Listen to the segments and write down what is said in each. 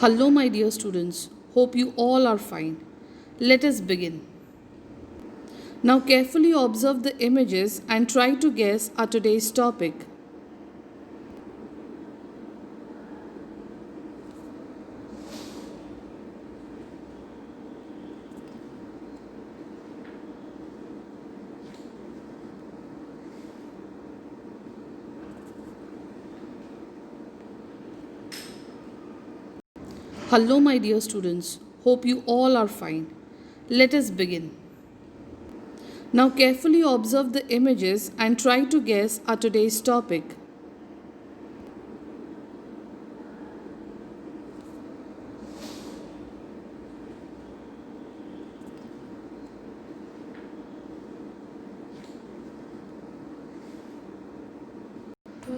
Hello, my dear students. Hope you all are fine. Let us begin. Now, carefully observe the images and try to guess our today's topic. Hello, my dear students. Hope you all are fine. Let us begin. Now, carefully observe the images and try to guess our today's topic.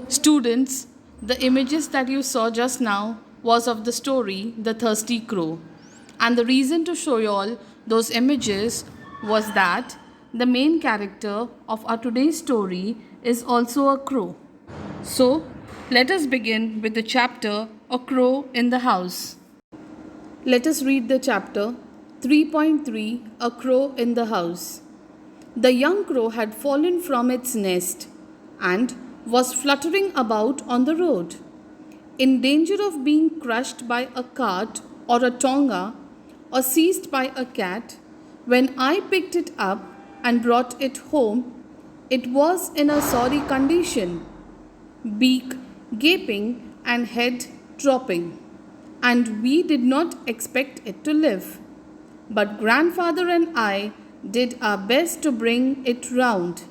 Students, the images that you saw just now was of the story The Thirsty Crow. And the reason to show you all those images was that the main character of our today's story is also a crow. So, let us begin with the chapter A Crow in the House. Let us read the chapter 3.3 A Crow in the House. The young crow had fallen from its nest and was fluttering about on the road, in danger of being crushed by a cart or a tonga or seized by a cat. When I picked it up and brought it home, it was in a sorry condition, beak gaping and head dropping, and we did not expect it to live. But grandfather and I did our best to bring it round.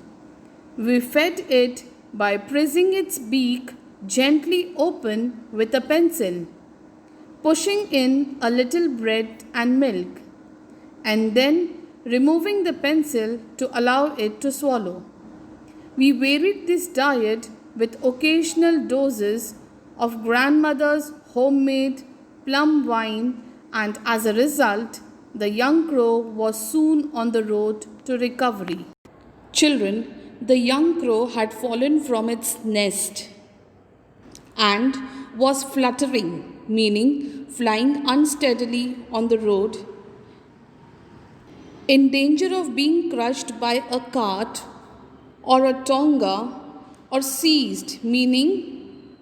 We fed it by pressing its beak gently open with a pencil, pushing in a little bread and milk, and then removing the pencil to allow it to swallow. We varied this diet with occasional doses of grandmother's homemade plum wine, and as a result, the young crow was soon on the road to recovery. Children, the young crow had fallen from its nest and was fluttering, meaning flying unsteadily on the road, in danger of being crushed by a cart or a tonga, or seized, meaning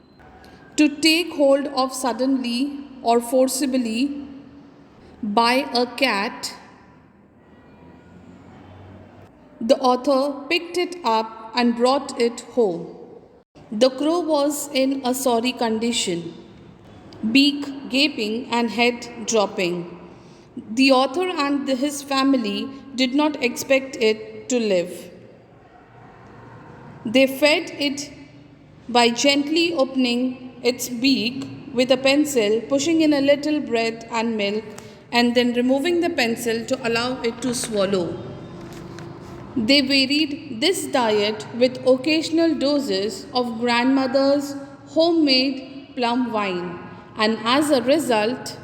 to take hold of suddenly or forcibly by a cat. The author picked it up and brought it home. The crow was in a sorry condition, beak gaping and head dropping. The author and his family did not expect it to live. They fed it by gently opening its beak with a pencil, pushing in a little bread and milk, and then removing the pencil to allow it to swallow. They varied this diet with occasional doses of grandmother's homemade plum wine, and as a result,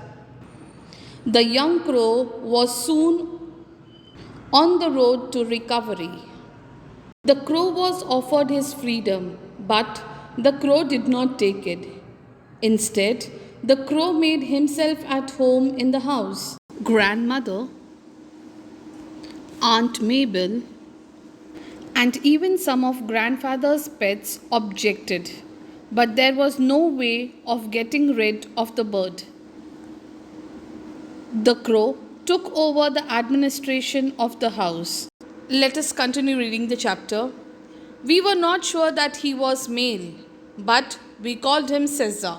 the young crow was soon on the road to recovery. The crow was offered his freedom, but the crow did not take it. Instead, the crow made himself at home in the house. Grandmother, Aunt Mabel, and even some of grandfather's pets objected, but there was no way of getting rid of the bird. The crow took over the administration of the house. Let us continue reading the chapter. We were not sure that he was male, but we called him Caesar.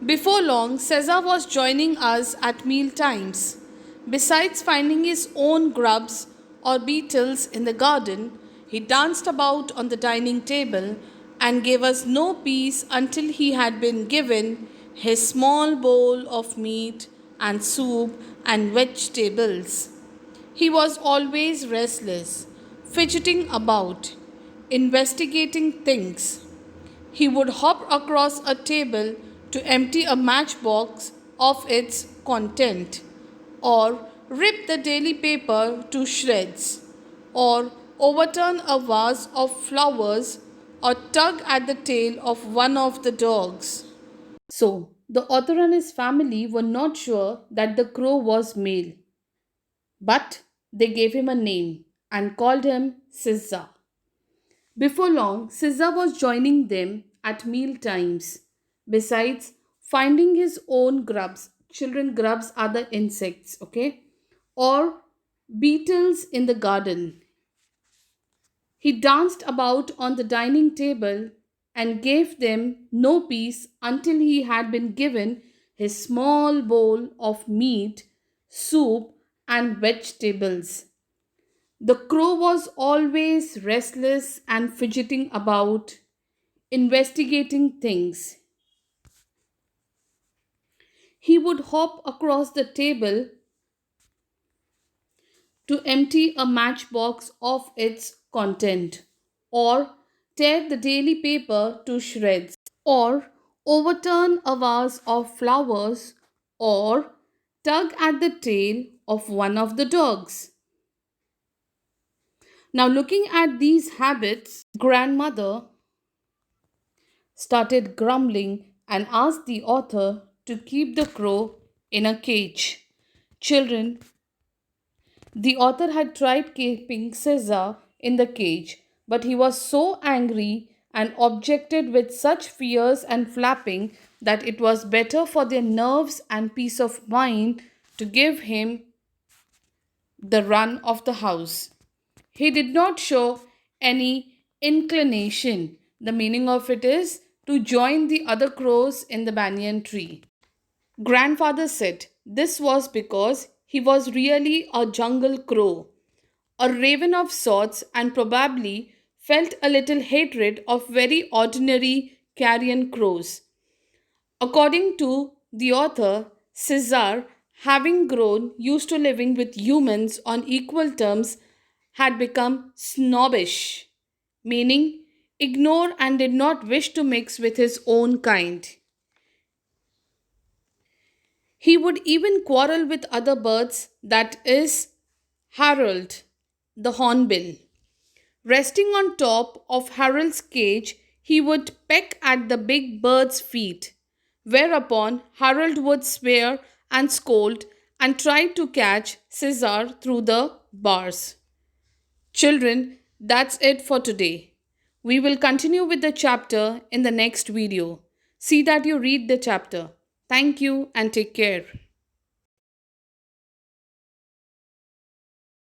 Before long, Caesar was joining us at meal times. Besides finding his own grubs or beetles in the garden, he danced about on the dining table and gave us no peace until he had been given his small bowl of meat and soup and vegetables. He was always restless, fidgeting about, investigating things. He would hop across a table to empty a matchbox of its content, or rip the daily paper to shreds, or overturn a vase of flowers, or tug at the tail of one of the dogs. So, The author and his family were not sure that the crow was male, but they gave him a name and called him Caesar. Before long, Caesar was joining them at meal times. Besides finding his own grubs, children, grubs are the insects, okay, or beetles in the garden. He danced about on the dining table and gave them no peace until he had been given his small bowl of meat, soup, and vegetables. The crow was always restless and fidgeting about, investigating things. He would hop across the table to empty a matchbox of its content, or tear the daily paper to shreds, or overturn a vase of flowers, or tug at the tail of one of the dogs. Now, looking at these habits, grandmother started grumbling and asked the author to keep the crow in a cage. Children, the author had tried keeping Caesar in the cage, but he was so angry and objected with such fears and flapping that it was better for their nerves and peace of mind to give him the run of the house. He did not show any inclination. The meaning of it is to join the other crows in the banyan tree. Grandfather said this was because he was really a jungle crow, a raven of sorts, and probably felt a little hatred of very ordinary carrion crows. According to the author, Caesar, having grown used to living with humans on equal terms, had become snobbish, meaning ignore and did not wish to mix with his own kind. He would even quarrel with other birds, that is, Harold, the hornbill. Resting on top of Harold's cage, he would peck at the big bird's feet, whereupon Harold would swear and scold and try to catch Caesar through the bars. Children, that's it for today. We will continue with the chapter in the next video. See that you read the chapter. Thank you and take care.